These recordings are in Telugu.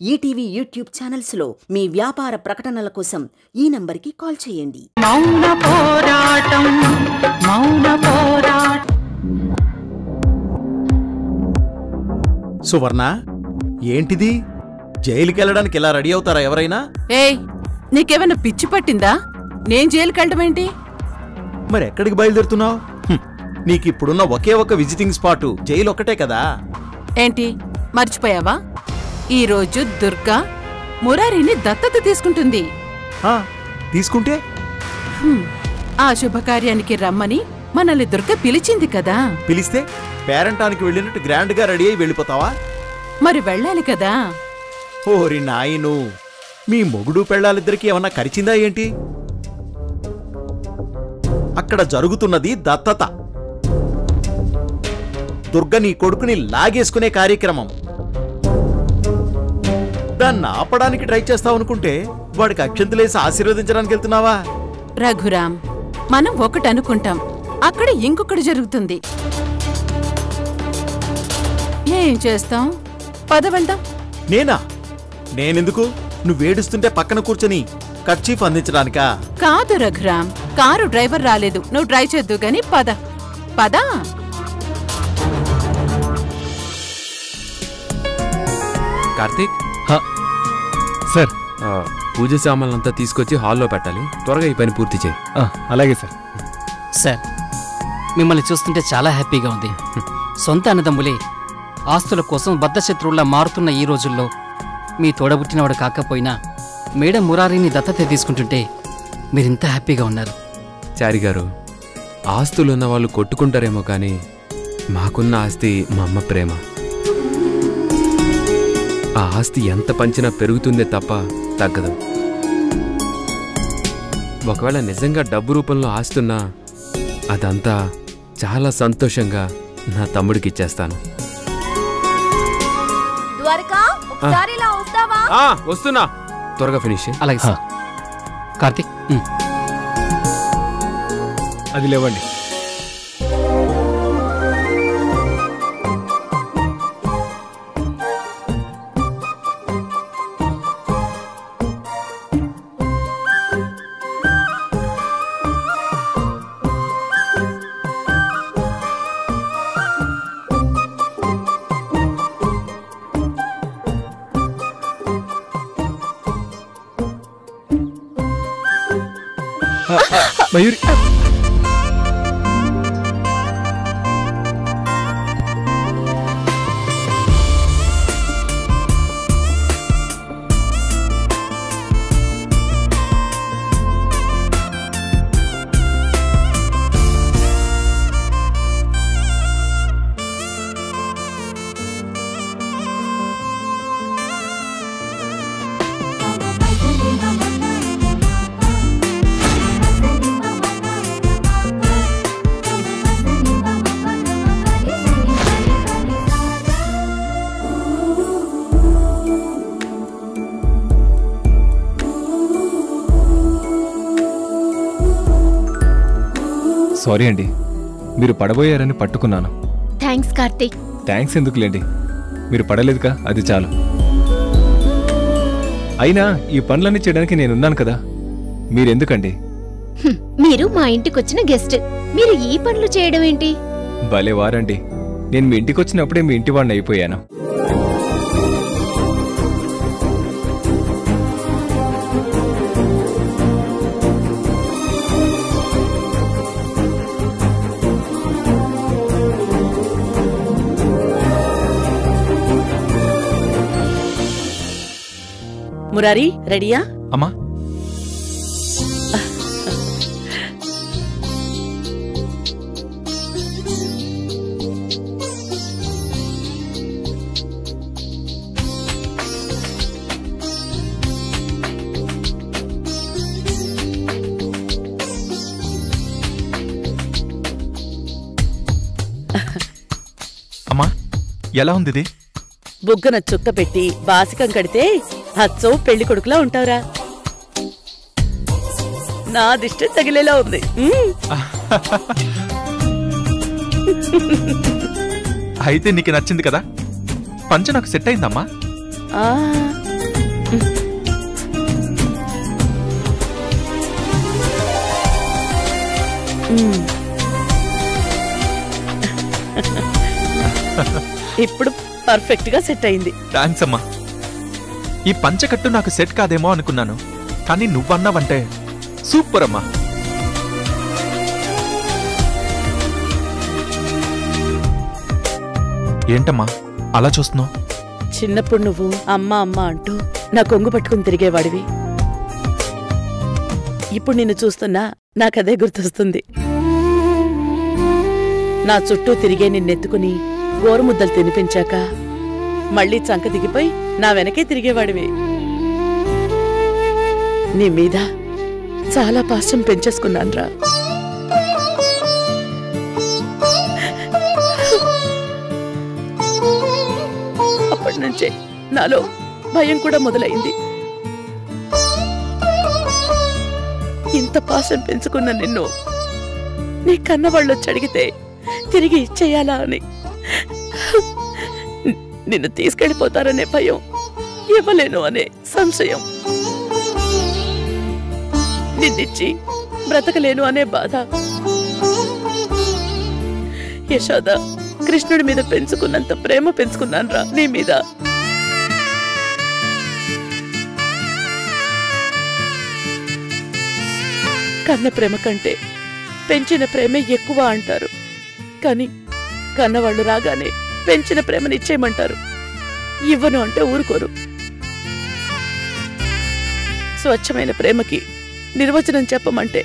ఈటీవీ యూట్యూబ్ ఛానల్స్ లో మీ వ్యాపార ప్రకటనల కోసం ఈ నంబర్కి కాల్ చేయండి. మౌన పోరాటం సువర్ణ, ఏంటిది? జైలుకి వెళ్ళడానికి ఇలా రెడీ అవుతారా ఎవరైనా? ఏయ్, నీకేమైనా పిచ్చి పట్టిందా? నేను జైలుకి వెళ్ళటమేంటి? మరి ఎక్కడికి బయలుదేరుతున్నావు? నీకిప్పుడున్న ఒకే ఒక విజిటింగ్ స్పాటు జైలు ఒక్కటే కదా. ఏంటి మర్చిపోయావా? ఈరోజు దుర్గా మురారిని దత్తత తీసుకుంటుంది. తీసుకుంటే ఆ శుభకార్యానికి రమ్మని మనల్ని దుర్గ పిలిచింది కదా. పిలిస్తే పేరంటానికి వెళ్ళినట్టు గ్రాండ్ గా రెడీ అయి వెళ్ళిపోతావా? మరి వెళ్ళాలి కదా. ఓరి నాయను, మీ మొగుడు పెళ్ళాలిద్దరికి ఏమన్నా కరిచిందా ఏంటి? అక్కడ జరుగుతున్నది దత్తత. దుర్గ నీ కొడుకుని లాగేసుకునే కార్యక్రమం. దాన్ని ఆపడానికి ట్రై చేస్తావనుకుంటే వాడికి అక్షంతలేసి ఆశీర్వదించడానికి వెళ్తున్నావా? రఘురాం, మనం ఒకటి అనుకుంటాం, అక్కడ ఇంకొకటి జరుగుతుంది. ఏం చేస్తాం? పద వెళ్దాం. నేనా? నేనెందుకు? నువ్వేడుస్తుంటే పక్కన కూర్చొని కర్చీఫ్ అందించడానికా? కాదు రఘురాం, కారు డ్రైవర్ రాలేదు, నువ్వు డ్రైవ్ చేద్దు గాని పద పద. కార్తీక్ సార్, పూజ సామాన్లంతా తీసుకొచ్చి హాల్లో పెట్టాలి. త్వరగా ఈ పని పూర్తి చేయి. అలాగే సార్. సార్, మిమ్మల్ని చూస్తుంటే చాలా హ్యాపీగా ఉంది. సొంత అన్నదమ్ములే ఆస్తుల కోసం బద్ధశత్రువుల్లా మారుతున్న ఈ రోజుల్లో మీ తోడబుట్టినవాడు కాకపోయినా మేడం మురారిని దత్తత తీసుకుంటుంటే మీరింత హ్యాపీగా ఉన్నారు. చారి గారు, ఆస్తులున్న వాళ్ళు కొట్టుకుంటారేమో కానీ మాకున్న ఆస్తి మా అమ్మ ప్రేమ. ఆ ఆస్తి ఎంత పంచినా పెరుగుతుందే తప్ప తగ్గదు. ఒకవేళ నిజంగా డబ్బు రూపంలో ఆస్తున్నా అదంతా చాలా సంతోషంగా నా తమ్ముడికి ఇచ్చేస్తాను. వస్తున్నా, త్వరగా ఫినిష్. అలాగే సార్. కార్తీక్, అది లేవండి. మయూరి, సారీ అండి, మీరు పడబోయారని పట్టుకున్నాను. థ్యాంక్స్ కార్తీక్. థ్యాంక్స్ ఎందుకులేండి, మీరు పడలేదుగా, అది చాలు. అయినా ఈ పనులన్నీ చేయడానికి నేనున్నాను కదా, మీరెందుకండి? మీరు మా ఇంటికొచ్చిన గెస్ట్, మీరు ఈ పనులు చేయడం ఏంటి? భలే వారండి, నేను మీ ఇంటికొచ్చినప్పుడే మీ ఇంటి వాడిని అయిపోయాను. మురారి, రెడీయా? అమ్మా, అమ్మా, ఎలా ఉంది ఇది? బుగ్గన చుక్క పెట్టి బాసికం కడితే అచ్చో పెళ్లి కొడుకులా ఉంటావురా. నా దిష్టి తగిలేలా ఉంది. అయితే నీకు నచ్చింది కదా? పంచ నాకు సెట్ అయిందమ్మా. ఇప్పుడు పర్ఫెక్ట్ గా సెట్ అయింది. థ్యాంక్స్ అమ్మా. ఈ పంచకట్టు నాకు సెట్ కాదేమో అనుకున్నాను, కానీ నువ్వన్నావంటే సూపర్ అమ్మా. ఏంటమ్మా అలా చూస్తున్నావు? చిన్నప్పుడు నువ్వు అమ్మ అమ్మ అంటూ నా కొంగు పట్టుకుని తిరిగేవాడివి. ఇప్పుడు నిన్ను చూస్తున్నా నాకదే గుర్తొస్తుంది. నా చుట్టూ తిరిగే నిన్నెత్తుకుని గోరుముద్దలు తినిపించాక మళ్లీ చంక దిగిపోయి నా వెనకే తిరిగేవాడివి. నీ మీద చాలా పాశం పెంచేసుకున్నాన్రా. అప్పటి నుంచే నాలో భయం కూడా మొదలైంది. ఇంత పాశం పెంచుకున్న నిన్ను నీ కన్నవాళ్ళొచ్చి అడిగితే తిరిగి ఇచ్చేయాలా అని, నిన్ను తీసుకెళ్ళిపోతారనే భయం, ఇవ్వలేను అనే సంశయం, నిన్నిచ్చి బ్రతకలేను అనే బాధ. యశోద కృష్ణుడి మీద పెంచుకున్నంత ప్రేమ పెంచుకున్నాన్రా నీ మీద. కన్న ప్రేమ కంటే పెంచిన ప్రేమే ఎక్కువ అంటారు, కానీ కన్నవాళ్లు రాగానే పెంచిన ప్రేమనిచ్చేయమంటారు. ఇవ్వను అంటే ఊరుకోరు. స్వచ్ఛమైన ప్రేమకి నిర్వచనం చెప్పమంటే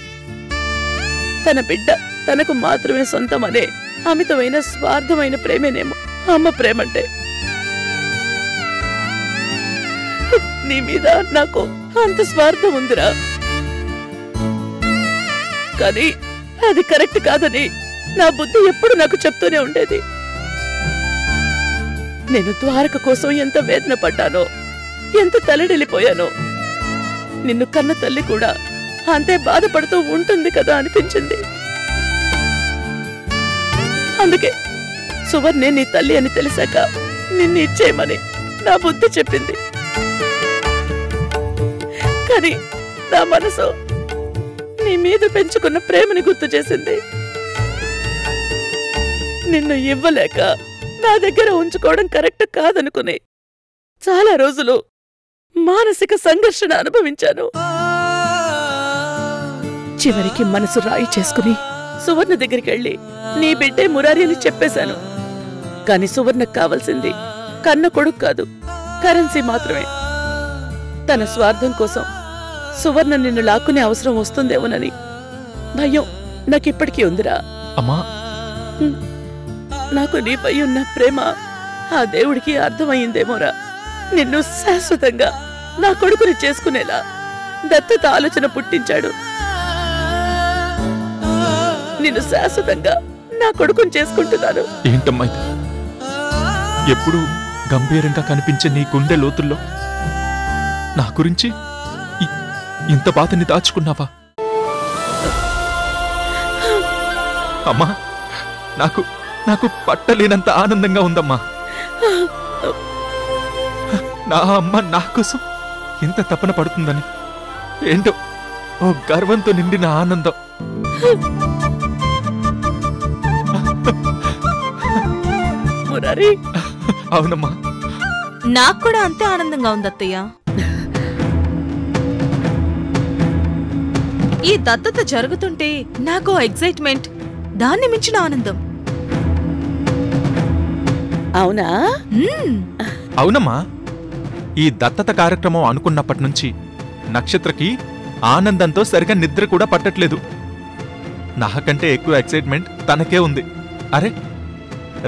తన బిడ్డ తనకు మాత్రమే సొంతమనే అమితమైన స్వార్థమైన ప్రేమేనేమో అమ్మ ప్రేమంటే. నీ మీద నాకు అంత స్వార్థం ఉందిరా, కానీ అది కరెక్ట్ కాదని నా బుద్ధి ఎప్పుడు నాకు చెప్తూనే ఉండేది. నేను ద్వారక కోసం ఎంత వేదన పడ్డానో, ఎంత తలడిల్లిపోయానో, నిన్ను కన్న తల్లి కూడా అంతే బాధపడుతూ ఉంటుంది కదా అనిపించింది. అందుకే సువర్ణే నీ తల్లి అని తెలిసాక నిన్ను ఇచ్చేయమని నా బుద్ధి చెప్పింది. కానీ నా మనసు నీ మీద పెంచుకున్న ప్రేమని గుర్తు చేసింది. నిన్ను ఇవ్వలేక నా దగ్గర ఉంచుకోవడం కరెక్ట్ కాదనుకుని చాలా రోజులు మానసిక సంఘర్షణ అనుభవించాను. చివరికి మనసు రాయి చేసుకుని సువర్ణ దగ్గరికి వెళ్ళి నీ బిడ్డే మురారి అని చెప్పేశాను. కాని సువర్ణకు కావాల్సింది కన్న కొడుకు కాదు, కరెన్సీ మాత్రమే. తన స్వార్థం కోసం సువర్ణ నిన్ను లాక్కునే అవసరం వస్తుందేమోనని భయం నాకిప్పటికీ ఉందిరా. అమ్మా, నాకు నీపై ఉన్న ప్రేమ ఆ దేవుడికి అర్థమయ్యిందేమోరా. నిన్ను శాశ్వతంగా నా కొడుకుని చేసుకునేలా దత్తత ఆలోచన పుట్టించాడు. నిన్ను శాశ్వతంగా నా కొడుకుని చేసుకుంటున్నాను. ఏంటమ్మా ఇది? ఎప్పుడు గంభీరంగా కనిపించే నీ గుండె లోతుల్లో నా గురించి ఇంత బాధని దాచుకున్నావా? అమ్మా, నాకు నాకు పట్టలేనంత ఆనందంగా ఉందమ్మా. నా అమ్మ నా కోసం ఎంత తపన పడుతుందని, ఏంటో ఓ గర్వంతో నిండిన ఆనందం. మురారి, అవునమ్మా, నాకు కూడా అంతే ఆనందంగా ఉంది అత్తయ్య. ఈ దత్తత జరుగుతుంటే నాకు ఎక్సైట్మెంట్, దాన్ని మించిన ఆనందం. అవునా? అవునమ్మా. ఈ దత్తత కార్యక్రమం అనుకున్నప్పటి నుంచి నక్షత్రకి ఆనందంతో సరిగా నిద్ర కూడా పట్టట్లేదు. నాకంటే ఎక్కువ ఎక్సైట్మెంట్ తనకే ఉంది. అరే,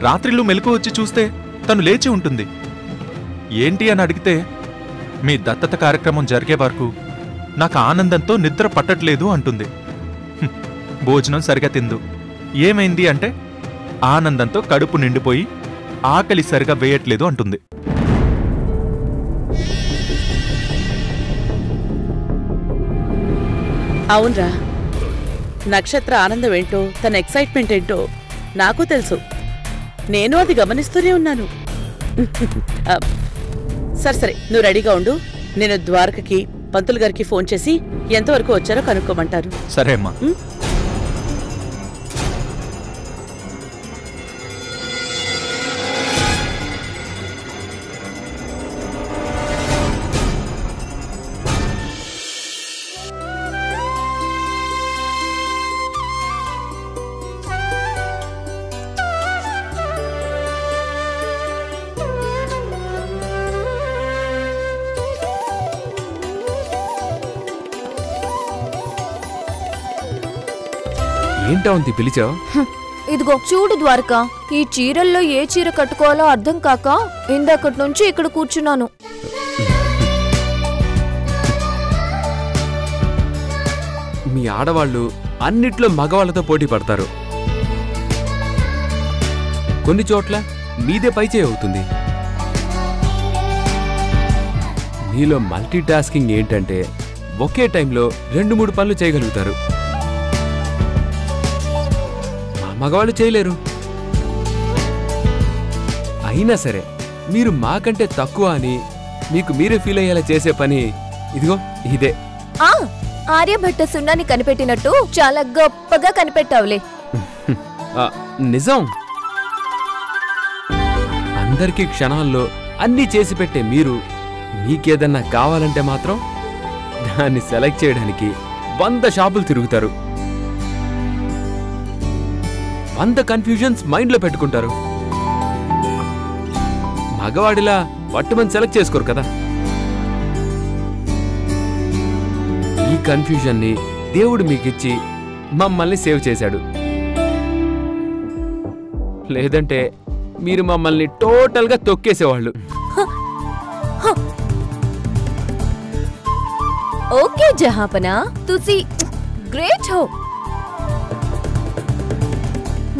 రాత్రిళ్ళు మెలకు వచ్చి చూస్తే తను లేచి ఉంటుంది. ఏంటి అని అడిగితే మీ దత్తత కార్యక్రమం జరిగే వరకు నాకు ఆనందంతో నిద్ర పట్టట్లేదు అంటుంది. భోజనం సరిగా తిందు. ఏమైంది అంటే ఆనందంతో కడుపు నిండిపోయి ఆకలి సరిగా వేయట్లేదు అంటుంది. అవునరా, నక్షత్ర ఆనందం ఏంటో, తన ఎక్సైట్మెంట్ ఏంటో నాకు తెలుసు. నేను అది గమనిస్తూనే ఉన్నాను. సరే, నువ్వు రెడీగా ఉండు. నేను ద్వారకకి పంతులు గారికి ఫోన్ చేసి ఎంతవరకు వచ్చారో కనుక్కోమంటారు. సరే అమ్మా. ఏంటవంతి పిలిచావు? ఇదిగో చూడు ద్వారకా, ఈ చీరల్లో ఏ చీర కట్టుకోవాలో అర్థం కాక ఇందాకటి నుంచి ఇక్కడ కూర్చున్నాను. మీ ఆడవాళ్ళు అన్నిట్లో మగవాళ్ళతో పోటీ పడతారు. కొన్ని చోట్ల మీదే పైచేయి అవుతుంది. మీలో మల్టీ టాస్కింగ్ ఏంటంటే ఒకే టైంలో 2-3 పనులు చేయగలుగుతారు. మా మగవాళ్ళు చేయలేరు. అయినా సరే మీరు మాకంటే తక్కువ అని మీకు మీరే ఫీల్ అయ్యేలా చేసే పని ఇదిగో ఇదే. ఆర్యభట్ట సున్నాని కనిపెట్టినట్టు చాలా గొప్పగా కనిపెట్టావులే. నిజం. అందరికీ క్షణాల్లో అన్నీ చేసి పెట్టే మీరు మీకేదన్నా కావాలంటే మాత్రం దాన్ని సెలెక్ట్ చేయడానికి 100 షాపులు తిరుగుతారు. 100 కన్ఫ్యూజన్స్ మైండ్లో పెట్టుకుంటారు. మగవాడిలా పట్టుమని సెలెక్ట్ చేసుకోరు కదా. ఈ కన్ఫ్యూజన్ని దేవుడు మీకిచ్చి మమ్మల్ని సేవ్ చేశాడు. లేదంటే మీరు మమ్మల్ని టోటల్గా తొక్కేసేవాళ్ళు. ఓకే జహాపనా, తుసి గ్రేట్ హో.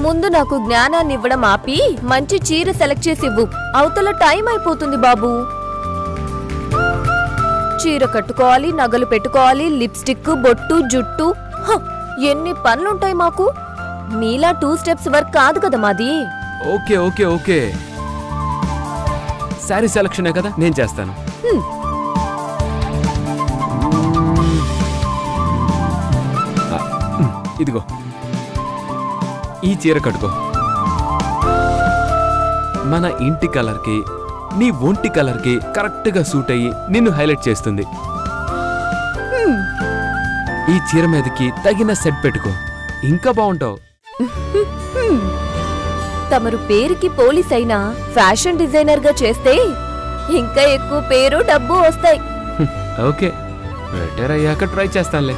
ముందు నాకు జ్ఞానాన్ని ఇవ్వడం ఆపి మంచి చీర సెలెక్ట్ చేసి ఇవ్వు. అవతల టైం అయిపోతుంది బాబు. చీర కట్టుకోవాలి, నగలు పెట్టుకోవాలి, లిప్స్టిక్, బొట్టు, జుట్టు, ఎన్ని పనులుంటాయి మాకు. మీలా 2 స్టెప్స్ వర్క్ కాదు కదా మాది. ఓకే ఓకే ఓకే, శారీ సెలక్షనే కదా, నేను చేస్తాను. ఇదిగో ఈ చీర కట్టుకో. మన ఇంటి కలర్కి నీ ఒంటి కలర్కి కరెక్ట్గా సూట్ అయ్యి నిన్ను హైలైట్ చేస్తుంది. ఈ చీర మీదకి తగిన సెట్ పెట్టుకో, ఇంకా బాగుంటావు. తమరు పేరుకి పోలీస్ అయినా ఫ్యాషన్ డిజైనర్ గా చేస్తే ఇంకా ఎక్కువ పేరు డబ్బు వస్తాయి. ఓకే, రిటైర్ అయ్యాక ట్రై చేస్తానులే.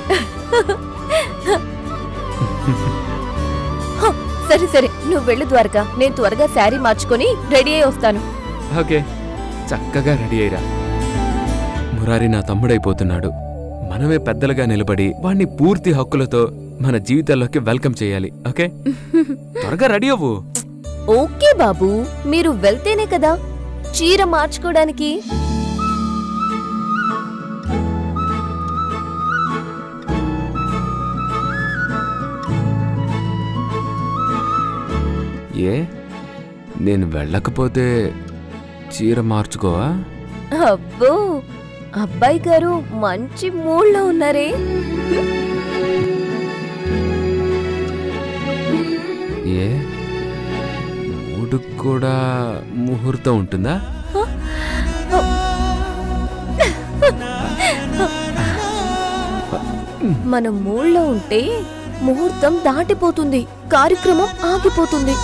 సరే సరే, నువ్వు వెళ్ళు ద్వారకా. నేను త్వరగా శారీ మార్చుకొని రెడీ అయి వస్తాను. ఓకే, చక్కగా రెడీ అయ్యిరా. మురారి నా తమ్ముడైపోతున్నాడు. మనమే పెద్దలుగా నిలబడి వాణ్ణి పూర్తి హక్కులతో మన జీవితాల్లోకి వెల్కమ్ చేయాలి. ఓకే, త్వరగా రెడీ అవ్వు. ఓకే బాబు, మీరు వెళ్తేనే కదా చీర మార్చుకోవడానికి. ఏ, నేను వెళ్ళకపోతే చీర మార్చుకోవా? అబ్బో, అబ్బాయి గారు మంచి మూడ్లో ఉన్నారే. ఏ, మూడుకు కూడా ముహూర్తం ఉంటుందా? మనం మూడ్లో ఉంటే ముహూర్తం దాటిపోతుంది, కార్యక్రమం ఆగిపోతుంది.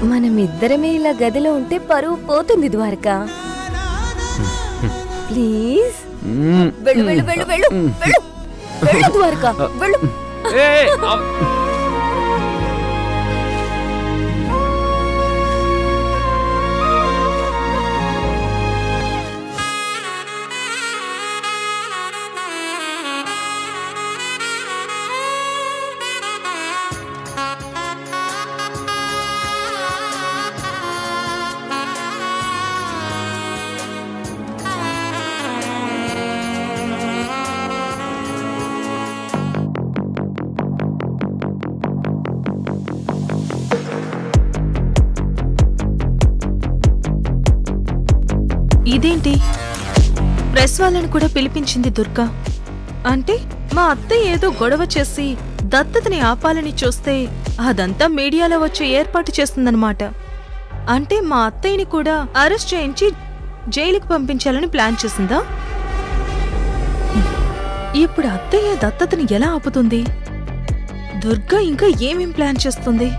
మనమిద్దరమే ఇలా గదిలో ఉంటే పరువు పోతుంది ద్వారకా. ప్లీజ్ వెళ్ళు వెళ్ళు వెళ్ళు వెళ్ళు వెళ్ళు వెళ్ళు ద్వారకా, వెళ్ళు. ఇదేంటి, ప్రెస్ వాళ్ళని కూడా పిలిపించింది దుర్గా. అంటే మా అత్తయ్య ఏదో గొడవ చేసి దత్తతని ఆపాలని చూస్తే అదంతా మీడియాలో వచ్చి ఏర్పాటు చేస్తుందన్నమాట. అంటే మా అత్తయ్యని కూడా అరెస్ట్ చేయించి జైలుకి పంపించాలని ప్లాన్ చేసిందా? ఇప్పుడు అత్తయ్య దత్తతని ఎలా ఆపుతుంది? దుర్గా ఇంకా ఏమేం ప్లాన్ చేస్తుంది?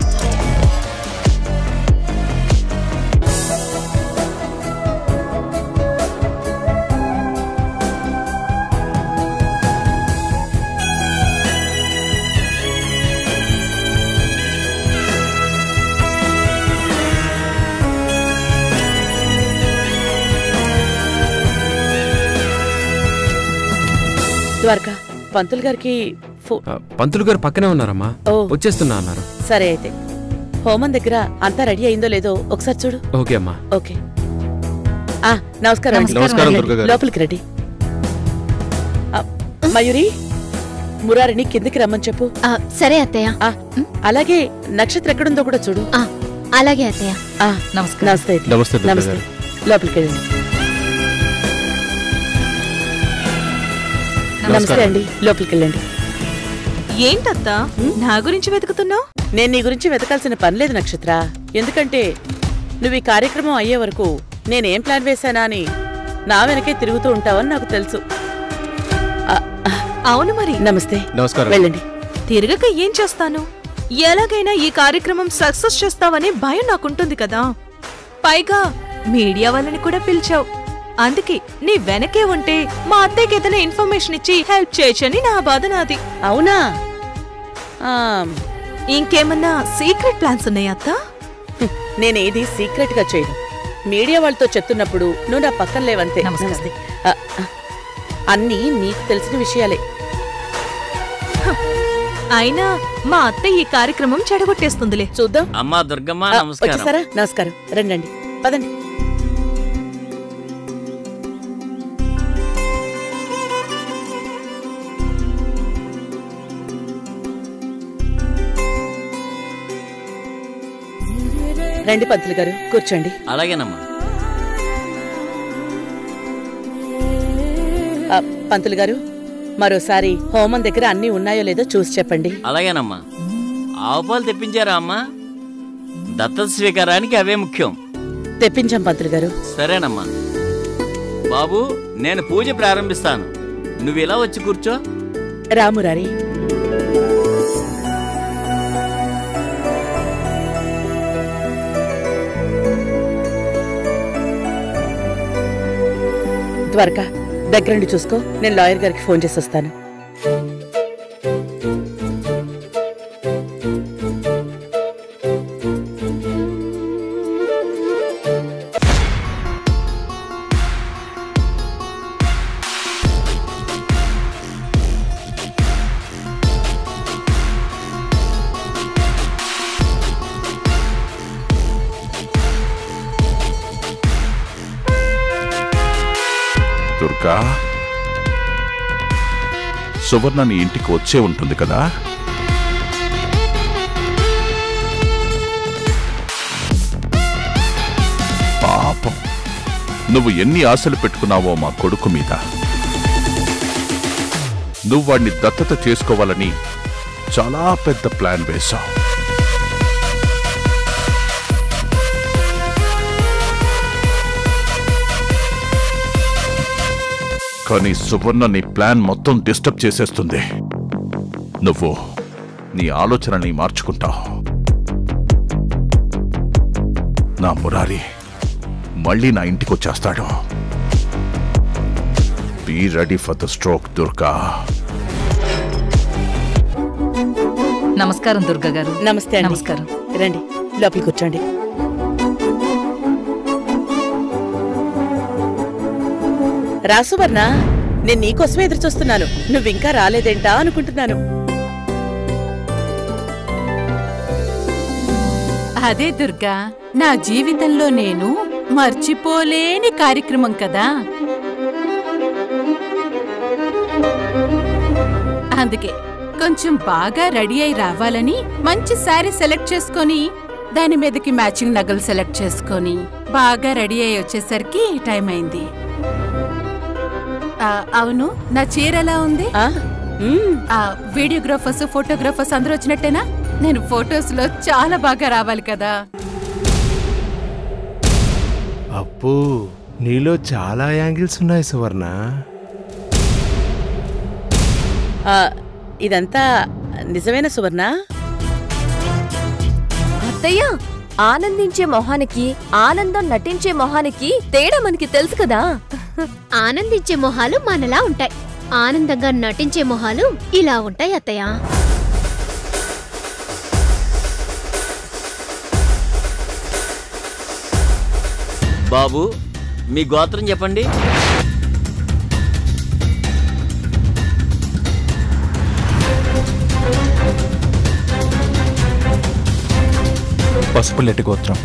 ద్వారకా, పంతులు గారికి పంతులు గారు పక్కనే ఉన్నారమ్మా. ఓ. వచ్చేస్తున్నా అన్నారు. సరే అయితే హోమం దగ్గర అంతా రెడీ అయిందో లేదో ఒకసారి చూడు. ఓకే అమ్మా. ఓకే. నమస్కారం అండి. నమస్కారం దుర్గా గారు. లోపలికి రెడీ. మయూరి, మురారిని కిందికి రమ్మని చెప్పు. సరే అత్తయ్య. అలాగే నక్షత్రం ఎక్కడుందో కూడా చూడు. అలాగే అత్తయ్య. నమస్తే. నమస్తే. లోపలికి వెళ్ళండి. నమస్తే అండి. లోపలికి వెళ్ళండి. ఏంటత్తా నా గురించి వెతుకుతున్నావు? నేను నీ గురించి వెతకాల్సిన పనిలేదు నక్షత్ర. ఎందుకంటే నువ్వు ఈ కార్యక్రమం అయ్యే వరకు నేనేం ప్లాన్ వేశానా అని నా వెనకే తిరుగుతూ ఉంటావని నాకు తెలుసు. అవును మరి. నమస్తే. నమస్కారం. వెళ్ళండి. తిరగక ఏం చేస్తాను? ఎలాగైనా ఈ కార్యక్రమం సక్సెస్ చేస్తావనే భయం నాకుంటుంది కదా. పైగా మీడియా వాళ్ళని కూడా పిలిచావు. అందుకే నీ వెనకే ఉంటే మా అత్తయ్యకి ఏదైనా ఇన్ఫర్మేషన్ ఇచ్చి హెల్ప్ చేయొచ్చని నా బాధ నాది. అవునా? ఇంకేమన్నా సీక్రెట్ ప్లాన్స్ ఉన్నాయా అత్త? నేనేది సీక్రెట్ గా చేయను. మీడియా వాళ్ళతో చెప్తున్నప్పుడు నువ్వు నా పక్కన లేవంతే. నమస్తే. అన్నీ నీకు తెలిసిన విషయాలే. అయినా మా అత్తయ్య ఈ కార్యక్రమం చెడగొట్టేస్తుందిలే. చూద్దాం. అమ్మా దుర్గమ్మ నమస్కారం. వచ్చేసారా? నమస్కారం. రండి, పదండి. రండి పంతులు గారు, కూర్చోండి. అలాగేనమ్మా. పంతులు గారు, మరోసారి హోమం దగ్గర అన్నీ ఉన్నాయో లేదో చూసి చెప్పండి. అలాగేనమ్మా. ఆవు పాలు తెప్పించారా అమ్మా? దత్తత స్వీకారానికి అవే ముఖ్యం. తెప్పించాం పంతులు గారు. సరేనమ్మా. బాబు, నేను పూజ ప్రారంభిస్తాను. నువ్వు ఇలా వచ్చి కూర్చో. రామురారి. ద్వారకా, దగ్గరుండి చూసుకో. నేను లాయర్ గారికి ఫోన్ చేసి వస్తాను. దుర్గా, సువర్ణ నీ ఇంటికి వచ్చే ఉంటుంది కదా? పాపం, నువ్వు ఎన్ని ఆశలు పెట్టుకున్నావో మా కొడుకు మీద. నువ్వు వాడిని దత్తత చేసుకోవాలని చాలా పెద్ద ప్లాన్ వేశావు. కానీ సువర్ణ నీ ప్లాన్ మొత్తం డిస్టర్బ్ చేసేస్తుంది. నువ్వు నీ ఆలోచనని మార్చుకుంటావు. నా మురారి మళ్ళీ నా ఇంటికి వచ్చేస్తాడు. Be ready for the stroke Durga. నమస్కారం దుర్గా గారు. నమస్తే. నమస్కారం. రండి, లోపలికి కూర్చోండి. రాసువర్ణ, నేను నీకోసమే ఎదురు చూస్తున్నాను. నువ్వింకా రాలేదేంటా అనుకుంటున్నాను. అదే దుర్గా, నా జీవితంలో నేను మర్చిపోలేని కార్యక్రమం కదా. అందుకే కొంచెం బాగా రెడీ అయి రావాలని మంచి శారీ సెలెక్ట్ చేసుకొని దాని మీదకి మ్యాచింగ్ నగలు సెలెక్ట్ చేసుకొని బాగా రెడీ అయి వచ్చేసరికి టైం అయింది. అవును, నా చీర ఎలా ఉంది? వీడియోగ్రాఫర్స్, ఫోటోగ్రాఫర్స్ అందరూ వచ్చినట్టేనా? నేను ఫొటోస్ లో చాలా బాగా రావాలి కదా. అప్పు, నీలో చాలా యాంగిల్స్ ఉన్నాయి సువర్ణ. ఇదంతా నిజమేనా సువర్ణ? అత్తయ్య, ఆనందించే మొహానికి ఆనందం నటించే మొహానికి తేడా మనకి తెలుసు కదా. ఆనందించే మొహాలు మనలా ఉంటాయి, ఆనందంగా నటించే మొహాలు ఇలా ఉంటాయి అత్తయ్య. బాబు, మీ గోత్రం చెప్పండి. పసుపులెట్టి గోత్రం.